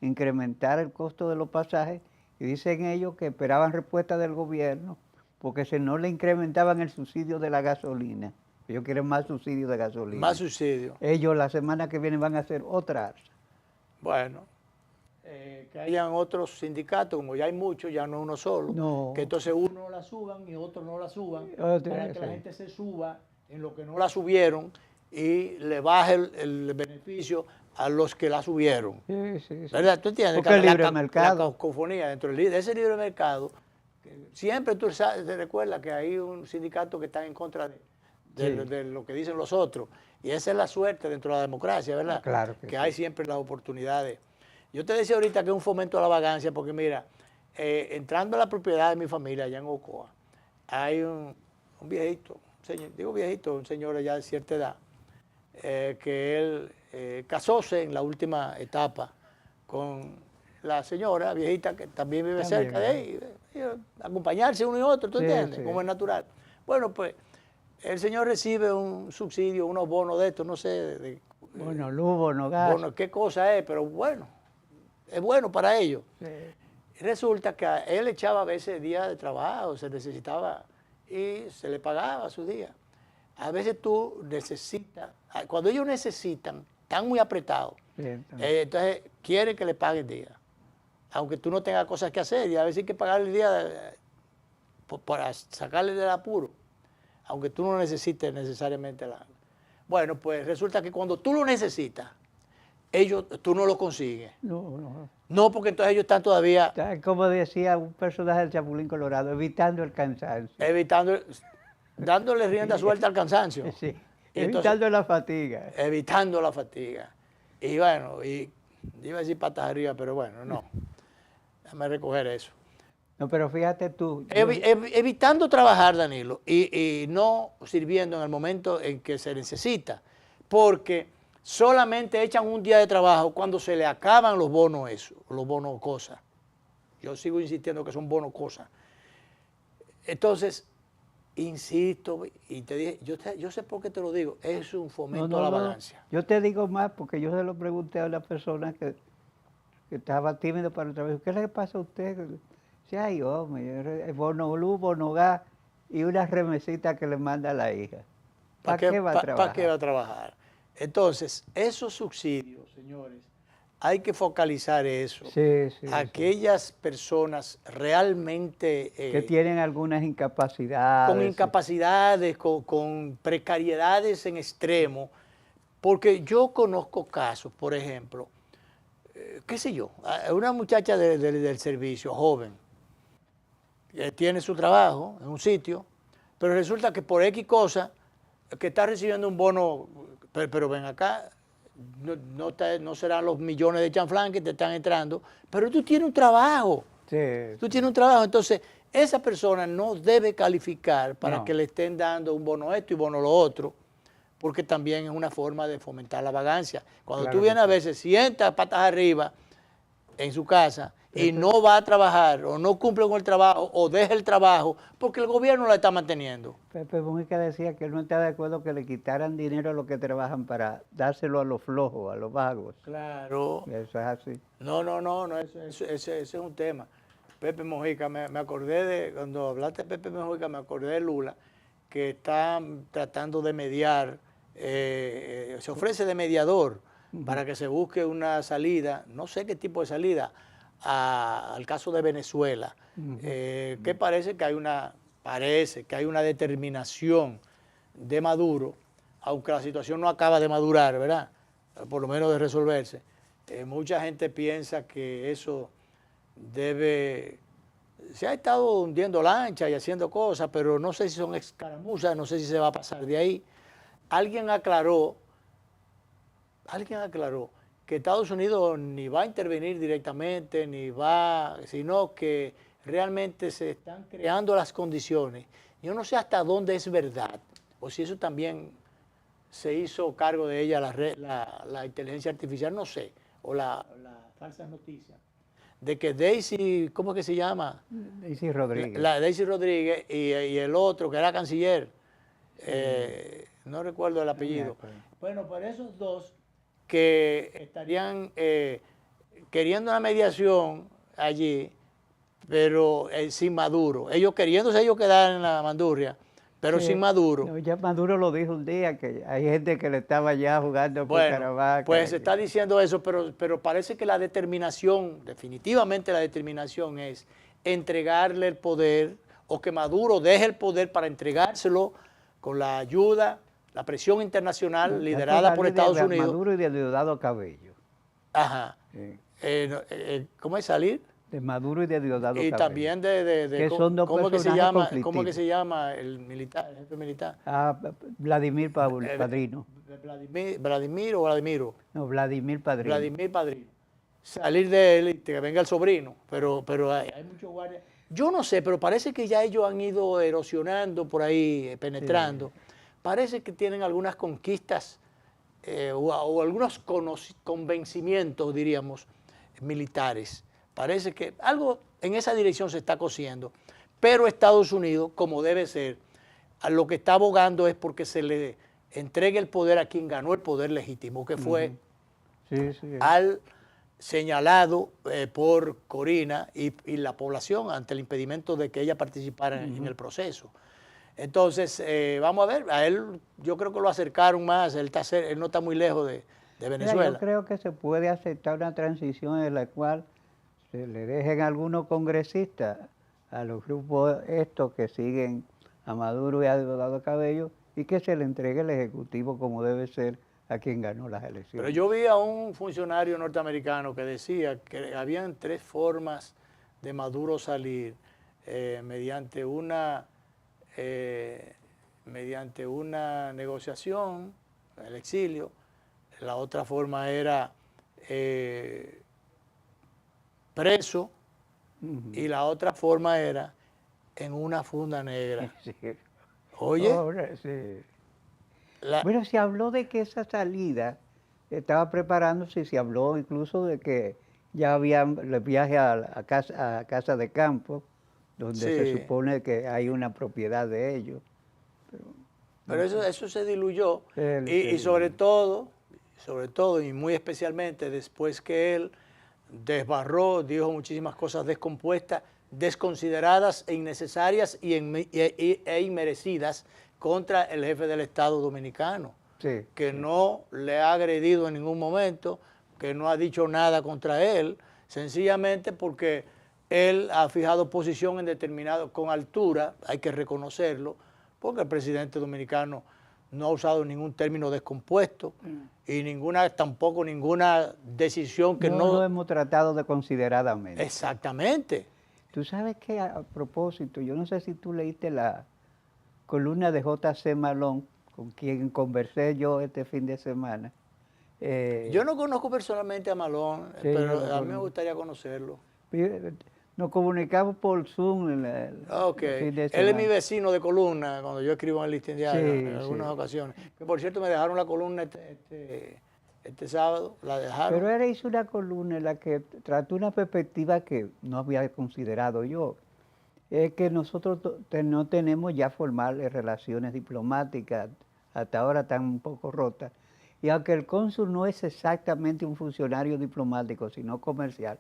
incrementar el costo de los pasajes, y dicen ellos que esperaban respuesta del gobierno porque si no le incrementaban el subsidio de la gasolina. Ellos quieren más subsidio de gasolina. Más subsidio. Ellos la semana que viene van a hacer otra alza. Bueno, que hayan otros sindicatos, como ya hay muchos, ya no uno solo, que entonces uno la suban y otros no la suban, para que la gente se suba en lo que no la subieron y le baje el beneficio a los que la subieron. Sí, sí, sí. ¿Verdad? ¿Tú entiendes? Porque el libre La mercado. cacofonía dentro de ese libre mercado, siempre tú te recuerdas que hay un sindicato que está en contra de lo que dicen los otros. Y esa es la suerte dentro de la democracia, ¿verdad? Claro que hay siempre las oportunidades. Yo te decía ahorita que es un fomento a la vagancia, porque mira, entrando a la propiedad de mi familia allá en Ocoa, hay un viejito, un señor ya de cierta edad, que él casóse en la última etapa con la señora viejita que también vive cerca de ahí, acompañarse uno y otro, ¿tú entiendes? Como es natural. Bueno, pues el señor recibe un subsidio, unos bonos de estos, no sé. Bono luz, bono gas. Bono, qué cosa es, pero bueno, es bueno para ellos. Sí. Resulta que a él echaba a veces días de trabajo, se necesitaba y se le pagaba sus días. A veces tú necesitas, cuando ellos necesitan, están muy apretados, entonces quieren que le paguen días, aunque tú no tengas cosas que hacer, y a veces hay que pagarle el día para sacarle del apuro, aunque tú no necesites necesariamente la... Bueno, pues resulta que cuando tú lo necesitas, tú no lo consigues. No, porque entonces ellos están todavía... Como decía un personaje del Chapulín Colorado, evitando el cansancio. Dándole rienda suelta al cansancio. Sí, evitando la fatiga. Evitando la fatiga. Y bueno, iba a decir patas arriba, pero bueno, no. Déjame recoger eso. No, pero fíjate tú. Evitando trabajar, Danilo, y no sirviendo en el momento en que se necesita, porque solamente echan un día de trabajo cuando se le acaban los bonos los bonos cosas. Yo sigo insistiendo que son bonos cosas. Entonces, insisto, y te dije, yo sé por qué te lo digo, es un fomento a la vagancia. Yo te digo más porque yo se lo pregunté a una persona que estaba tímido para el trabajo. ¿Qué le pasa a usted? Sí, ay, hombre, bono luz, bono gas y una remesita que le manda a la hija. ¿Para qué va a trabajar? ¿Para qué va a trabajar? Entonces, esos subsidios, señores, hay que focalizar eso. Aquellas personas realmente... que tienen algunas incapacidades. Con incapacidades, con precariedades en extremo, porque yo conozco casos, por ejemplo, qué sé yo, una muchacha del servicio, joven, que tiene su trabajo en un sitio, pero resulta que por X cosa, que está recibiendo un bono, pero ven acá, no serán los millones de chanflán que te están entrando, pero tú tienes un trabajo. Tú tienes un trabajo, entonces esa persona no debe calificar para que le estén dando un bono esto y bono lo otro, porque también es una forma de fomentar la vagancia. Cuando tú vienes a veces, sientas patas arriba en su casa y no va a trabajar o no cumple con el trabajo o deja el trabajo porque el gobierno la está manteniendo. Pepe Mujica decía que él no está de acuerdo que le quitaran dinero a los que trabajan para dárselo a los flojos, a los vagos. Claro. Eso es así. No, ese es un tema. Pepe Mujica, me acordé cuando hablaste de Pepe Mujica, me acordé de Lula, que está tratando de mediar, se ofrece de mediador para que se busque una salida, no sé qué tipo de salida, al caso de Venezuela, que parece que hay una determinación de Maduro, aunque la situación no acaba de madurar, ¿verdad? Por lo menos de resolverse. Mucha gente piensa que eso se ha estado hundiendo lanchas y haciendo cosas, pero no sé si son escaramuzas, no sé si se va a pasar de ahí. Alguien aclaró que Estados Unidos ni va a intervenir directamente, sino que realmente se están creando las condiciones. Yo no sé hasta dónde es verdad, o si eso también se hizo cargo de ella la inteligencia artificial, no sé, o la falsa noticia, de que Daisy, ¿cómo es que se llama? Daisy Rodríguez. Daisy Rodríguez y el otro, que era canciller, no recuerdo el apellido. Bueno, por esos dos que estarían queriendo una mediación allí, pero sin Maduro. Ellos queriéndose quedar en la mandurria, pero sin Maduro. No, ya Maduro lo dijo un día, que hay gente que le estaba ya jugando por Caravaca. Pues se está diciendo eso, pero parece que la determinación, definitivamente la determinación es entregarle el poder, o que Maduro deje el poder para entregárselo con la ayuda, la presión internacional liderada por Estados Unidos. Maduro y de Diosdado Cabello. Ajá. Sí. ¿Cómo es salir? De Maduro y de Diosdado Y Cabello. también que son dos ¿cómo que se personajes llama? conflictivos. ¿Cómo que se llama el militar, el jefe militar? Vladimir Padrino. Vladimir o Vladimiro. No, Vladimir Padrino. Vladimir Padrino. Salir de él y que venga el sobrino, pero hay muchos guardias. Yo no sé, pero parece que ya ellos han ido erosionando por ahí, penetrando. Sí. Parece que tienen algunas conquistas o algunos convencimientos, diríamos, militares. Parece que algo en esa dirección se está cosiendo. Pero Estados Unidos, como debe ser, a lo que está abogando es porque se le entregue el poder a quien ganó el poder legítimo, que fue al señalado por Corina y la población ante el impedimento de que ella participara en el proceso. Entonces, vamos a ver, a él yo creo que lo acercaron más, él no está muy lejos de Venezuela. Mira, yo creo que se puede aceptar una transición en la cual se le dejen a algunos congresistas, a los grupos estos que siguen a Maduro y a Diosdado Cabello, y que se le entregue el Ejecutivo como debe ser a quien ganó las elecciones. Pero yo vi a un funcionario norteamericano que decía que habían 3 formas de Maduro salir mediante una negociación, el exilio. La otra forma era preso y la otra forma era en una funda negra. Sí. Oye. Sí. Bueno, se habló de que esa salida estaba preparándose y se habló incluso de que ya había el viaje a casa de campo, donde se supone que hay una propiedad de ellos. Pero eso se diluyó y sobre todo y muy especialmente después que él desbarró, dijo muchísimas cosas descompuestas, desconsideradas e innecesarias e inmerecidas contra el jefe del Estado dominicano, que no le ha agredido en ningún momento, que no ha dicho nada contra él, sencillamente porque él ha fijado posición en determinado, con altura, hay que reconocerlo, porque el presidente dominicano no ha usado ningún término descompuesto y tampoco ninguna decisión que no... lo hemos tratado de consideradamente. Exactamente. Tú sabes que a propósito, yo no sé si tú leíste la columna de J.C. Malón, con quien conversé yo este fin de semana. Yo no conozco personalmente a Malón, pero a mí me gustaría conocerlo. Nos comunicamos por Zoom el fin de semana. Él es mi vecino de columna cuando yo escribo en el Listín Diario en algunas ocasiones. Que por cierto me dejaron la columna este sábado, la dejaron. Pero él hizo una columna en la que trató una perspectiva que no había considerado yo. Es que nosotros no tenemos ya formales relaciones diplomáticas, hasta ahora están un poco rotas. Y aunque el cónsul no es exactamente un funcionario diplomático, sino comercial,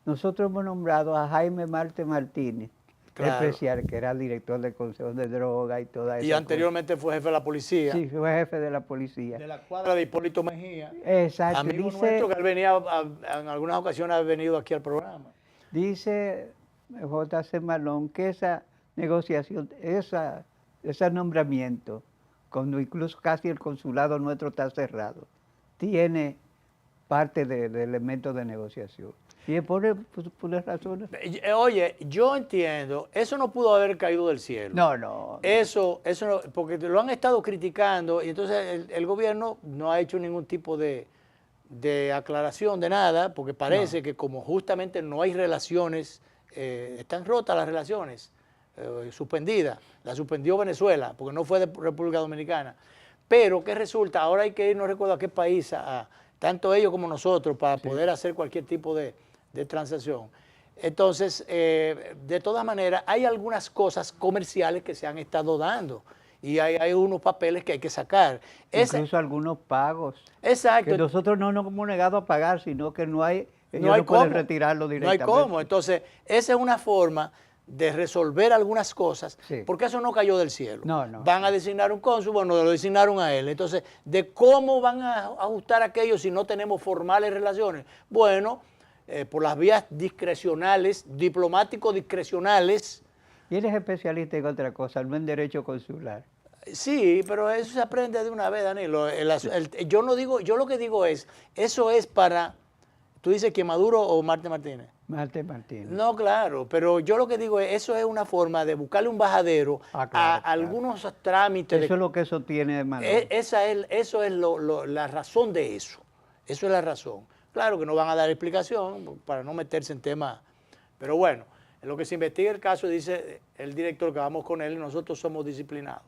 nosotros hemos nombrado a Jaime Marte Martínez, especial, que era el director del Consejo de Droga y toda esa Y anteriormente fue jefe de la policía. Sí, fue jefe de la policía. De la cuadra de Hipólito Mejía. Exacto. Amigo nuestro que él venía, en algunas ocasiones ha venido aquí al programa. Dice J.C. Malón que esa negociación, ese nombramiento, cuando incluso casi el consulado nuestro está cerrado, tiene parte de elementos de negociación. Y por las razones. Oye, yo entiendo, eso no pudo haber caído del cielo. No. Eso no, porque lo han estado criticando y entonces el gobierno no ha hecho ningún tipo de aclaración de nada, porque parece que como justamente no hay relaciones, están rotas las relaciones, suspendidas. La suspendió Venezuela, porque no fue de República Dominicana. Pero ¿qué resulta? Ahora hay que ir, no recuerdo a qué país, tanto ellos como nosotros, para poder hacer cualquier tipo de transacción. Entonces, de todas maneras, hay algunas cosas comerciales que se han estado dando y hay unos papeles que hay que sacar. Incluso algunos pagos. Exacto. Que nosotros no nos hemos negado a pagar, sino que ellos no pueden retirarlo directamente. No hay cómo. Entonces, esa es una forma de resolver algunas cosas, porque eso no cayó del cielo. No. Van a designar un cónsul, bueno, lo designaron a él. Entonces, ¿de cómo van a ajustar aquello si no tenemos formales relaciones? Bueno, por las vías discrecionales, diplomáticos discrecionales. Y eres especialista en otra cosa, no en derecho consular. Sí, pero eso se aprende de una vez, Danilo. Yo lo que digo es, eso es para ¿Tú dices que Maduro o Marte Martínez? Marte Martínez. No, claro, pero yo lo que digo es, eso es una forma de buscarle un bajadero a algunos trámites. Eso es lo que eso tiene de malo. Eso es la razón de eso. Eso es la razón. Claro que no van a dar explicación para no meterse en temas, pero bueno, en lo que se investiga el caso, dice el director que vamos con él, nosotros somos disciplinados.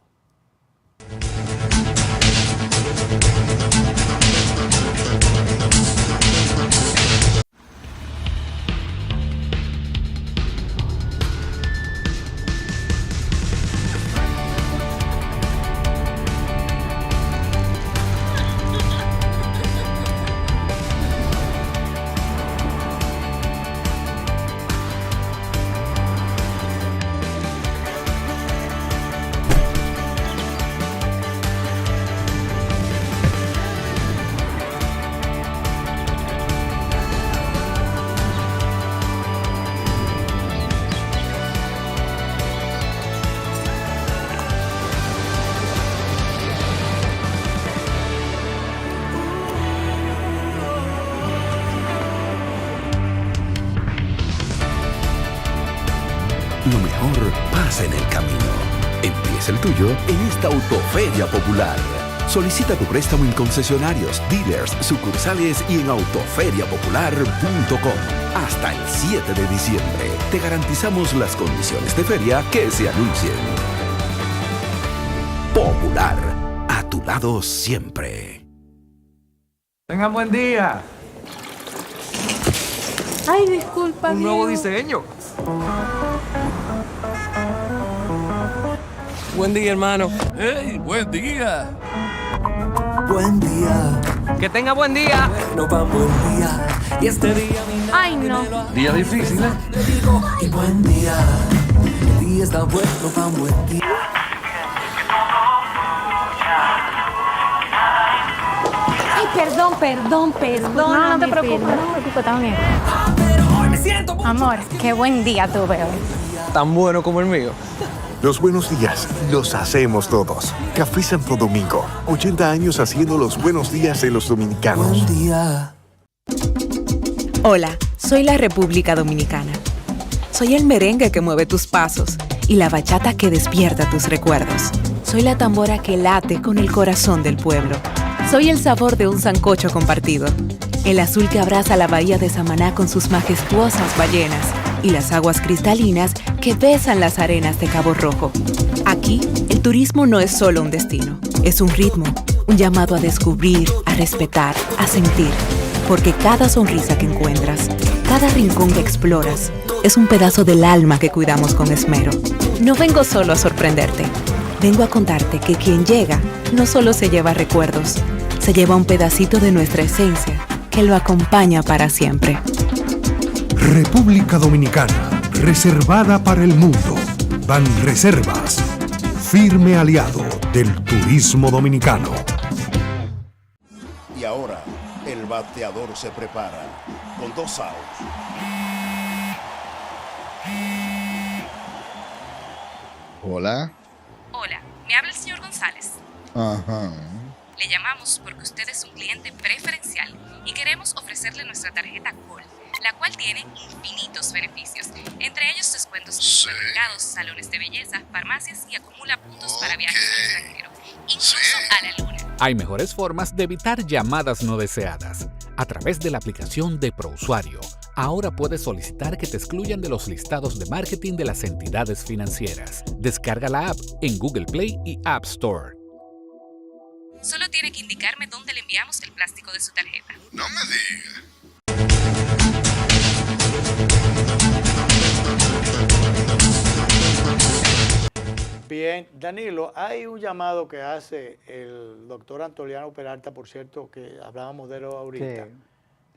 Lo mejor pasa en el camino. Empieza el tuyo en esta Autoferia Popular. Solicita tu préstamo en concesionarios, dealers, sucursales y en autoferiapopular.com. Hasta el 7 de diciembre te garantizamos las condiciones de feria que se anuncien. Popular, a tu lado siempre. Tengan buen día. Ay, disculpa. Un nuevo Diego. diseño. Buen día, hermano. ¡Hey, buen día! Buen día. Que tenga buen día. No va buen día. Y este día mi Ay, no. Día difícil, ¿eh? le digo y buen día. El día está bueno, va buen día. Ay, perdón. No, no te preocupes, no te preocupes, está bien. Pero hoy me siento mucho. Amor, qué buen día tuve hoy. Tan bueno como el mío. Los buenos días los hacemos todos. Café Santo Domingo, 80 años haciendo los buenos días de los dominicanos. Buen día. Hola, soy la República Dominicana. Soy el merengue que mueve tus pasos y la bachata que despierta tus recuerdos. Soy la tambora que late con el corazón del pueblo. Soy el sabor de un sancocho compartido. El azul que abraza la bahía de Samaná con sus majestuosas ballenas y las aguas cristalinas que besan las arenas de Cabo Rojo. Aquí, el turismo no es solo un destino, es un ritmo, un llamado a descubrir, a respetar, a sentir. Porque cada sonrisa que encuentras, cada rincón que exploras, es un pedazo del alma que cuidamos con esmero. No vengo solo a sorprenderte, vengo a contarte que quien llega no solo se lleva recuerdos, se lleva un pedacito de nuestra esencia que lo acompaña para siempre. República Dominicana, reservada para el mundo. Banreservas, firme aliado del turismo dominicano. Y ahora, el bateador se prepara con 2 outs. Hola. Hola, me habla el señor González. Ajá. Le llamamos porque usted es un cliente preferencial y queremos ofrecerle nuestra tarjeta Gol, la cual tiene infinitos beneficios, entre ellos descuentos en supermercados, salones de belleza, farmacias y acumula puntos para viajes al extranjero, incluso a la luna. Hay mejores formas de evitar llamadas no deseadas. A través de la aplicación de ProUsuario, ahora puedes solicitar que te excluyan de los listados de marketing de las entidades financieras. Descarga la app en Google Play y App Store. Solo tiene que indicarme dónde le enviamos el plástico de su tarjeta. No me digas. Bien, Danilo, hay un llamado que hace el doctor Antoliano Peralta, por cierto, que hablábamos de él ahorita. Sí,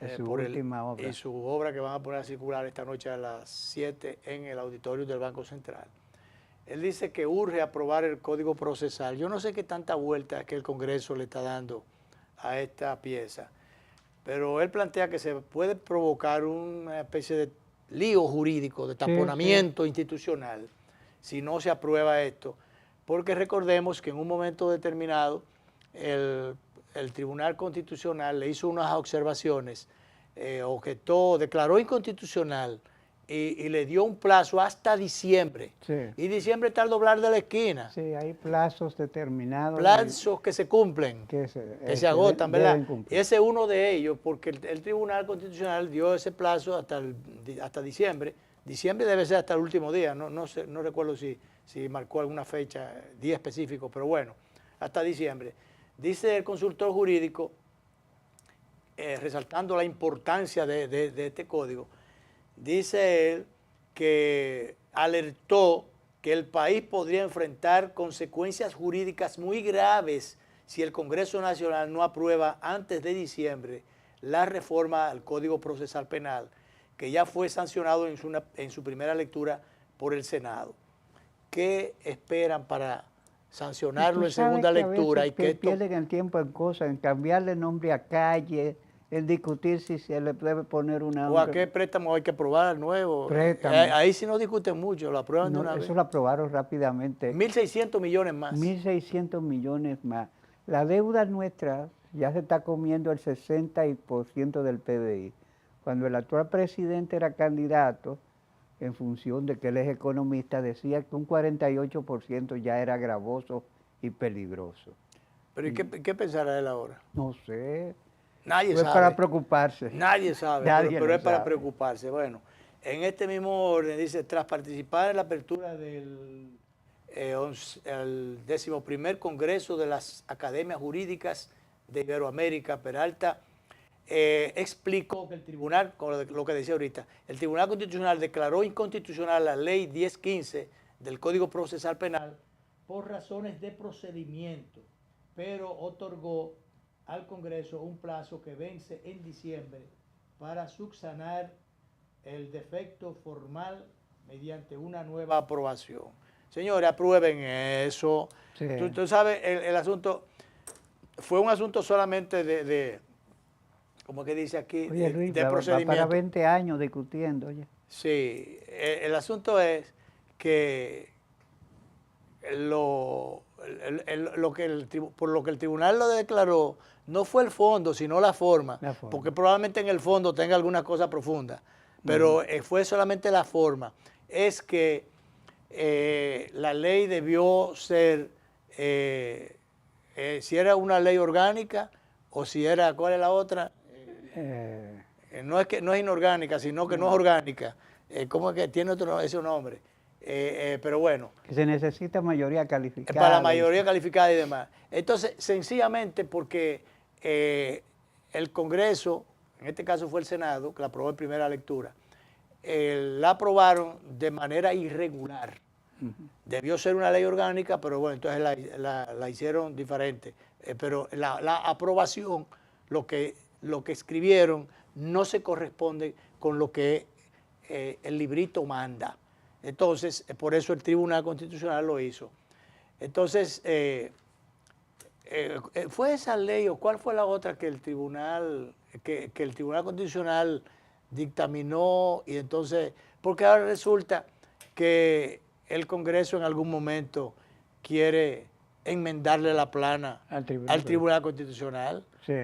de su por última obra. Y su obra que van a poner a circular esta noche a las 7 en el auditorio del Banco Central. Él dice que urge aprobar el Código Procesal. Yo no sé qué tanta vuelta que el Congreso le está dando a esta pieza, pero él plantea que se puede provocar una especie de lío jurídico, de taponamiento institucional, si no se aprueba esto, porque recordemos que en un momento determinado el Tribunal Constitucional le hizo unas observaciones objetó, declaró inconstitucional y le dio un plazo hasta diciembre. Sí. Y diciembre está al doblar de la esquina. Sí, hay plazos determinados. Plazos que se cumplen, que se agotan, ¿verdad? Y ese es uno de ellos, porque el Tribunal Constitucional dio ese plazo hasta diciembre. Diciembre debe ser hasta el último día, no recuerdo si marcó alguna fecha, día específico, pero bueno, hasta diciembre. Dice el consultor jurídico, resaltando la importancia de este código, dice él que alertó que el país podría enfrentar consecuencias jurídicas muy graves si el Congreso Nacional no aprueba antes de diciembre la reforma al Código Procesal Penal, que ya fue sancionado en su primera lectura por el Senado. ¿Qué esperan para sancionarlo en segunda lectura? Y que pierden el tiempo en cosas, en cambiarle nombre a calle, en discutir si se le debe poner una... ¿O a qué préstamo hay que aprobar nuevo? Ahí sí no discuten mucho, lo aprueban de una vez. Eso lo aprobaron rápidamente. 1.600 millones más. 1.600 millones más. La deuda nuestra ya se está comiendo el 60% del PBI. Cuando el actual presidente era candidato, en función de que él es economista, decía que un 48% ya era gravoso y peligroso. ¿Pero y qué pensará él ahora? No sé. Nadie sabe. Es para preocuparse. Nadie sabe, pero es para preocuparse. Bueno, en este mismo orden dice, tras participar en la apertura del el 11º Congreso de las Academias Jurídicas de Iberoamérica, Peralta explicó que el tribunal, con lo que decía ahorita, el Tribunal Constitucional declaró inconstitucional la Ley 1015 del Código Procesal Penal por razones de procedimiento, pero otorgó al Congreso un plazo que vence en diciembre para subsanar el defecto formal mediante una nueva aprobación. Señores, aprueben eso. Sí. Tú sabes, el asunto fue un asunto solamente de como que dice aquí, oye, Luis, de procedimiento. Va para 20 años discutiendo. Oye. Sí, el asunto es que por lo que el tribunal lo declaró, no fue el fondo, sino la forma. Porque probablemente en el fondo tenga alguna cosa profunda, pero fue solamente la forma. Es que la ley debió ser, si era una ley orgánica o si era, ¿cuál es la otra? No es inorgánica, sino que no es orgánica. ¿Cómo es que tiene ese nombre? Pero bueno. Que se necesita mayoría calificada. Para la mayoría calificada y demás. Entonces, sencillamente porque el Congreso, en este caso fue el Senado, que la aprobó en primera lectura, la aprobaron de manera irregular. Debió ser una ley orgánica, pero bueno, entonces la hicieron diferente. Pero la aprobación, lo que escribieron, no se corresponde con lo que el librito manda. Entonces, por eso el Tribunal Constitucional lo hizo. Entonces, ¿fue esa ley o cuál fue la otra que el Tribunal Constitucional dictaminó? Y entonces, porque ahora resulta que el Congreso en algún momento quiere enmendarle la plana al Tribunal Constitucional. Sí.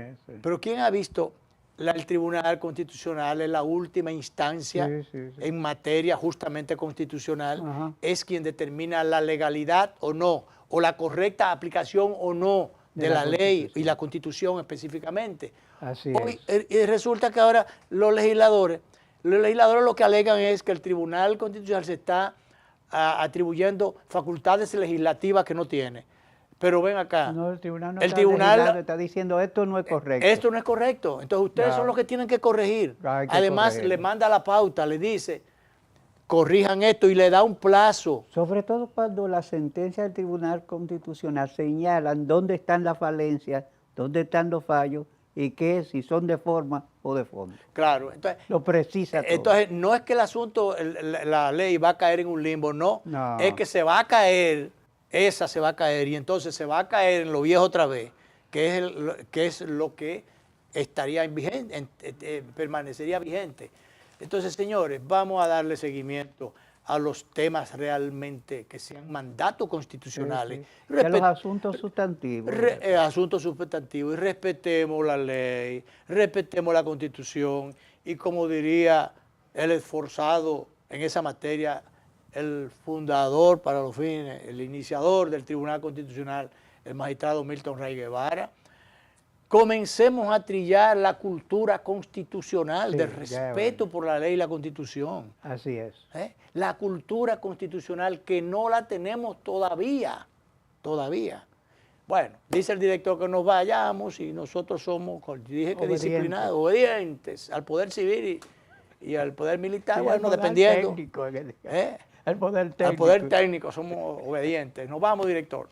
Pero ¿quién ha visto el Tribunal Constitucional es la última instancia en materia justamente constitucional? Es quien determina la legalidad o no, o la correcta aplicación o no de la ley y la Constitución específicamente. Así es. Y resulta que ahora los legisladores lo que alegan es que el Tribunal Constitucional se está atribuyendo facultades legislativas que no tiene. Pero ven acá. No, el tribunal está diciendo esto no es correcto. Esto no es correcto. Entonces ustedes son los que tienen que corregir. Además, le manda la pauta, le dice, corrijan esto y le da un plazo. Sobre todo cuando la sentencia del Tribunal Constitucional señalan dónde están las falencias, dónde están los fallos y qué, si son de forma o de fondo. Claro. Entonces, lo precisa todo. Entonces, no es que el asunto, la ley va a caer en un limbo, no. Es que se va a caer. Esa se va a caer y entonces se va a caer en lo viejo otra vez, que es lo que estaría vigente, permanecería vigente. Entonces, señores, vamos a darle seguimiento a los temas realmente que sean mandatos constitucionales. Sí. Y a los asuntos sustantivos. Asuntos sustantivos, y respetemos la ley, respetemos la Constitución, y como diría el esforzado en esa materia, el fundador para los fines, el iniciador del Tribunal Constitucional, el magistrado Milton Ray Guevara, comencemos a trillar la cultura constitucional del respeto por la ley y la Constitución. Así es. La cultura constitucional que no la tenemos todavía. Bueno, dice el director que nos vayamos y nosotros somos, dije que disciplinados, obedientes al poder civil y al poder militar, bueno, dependiendo. Al poder técnico. Al poder técnico somos obedientes. Nos vamos, director.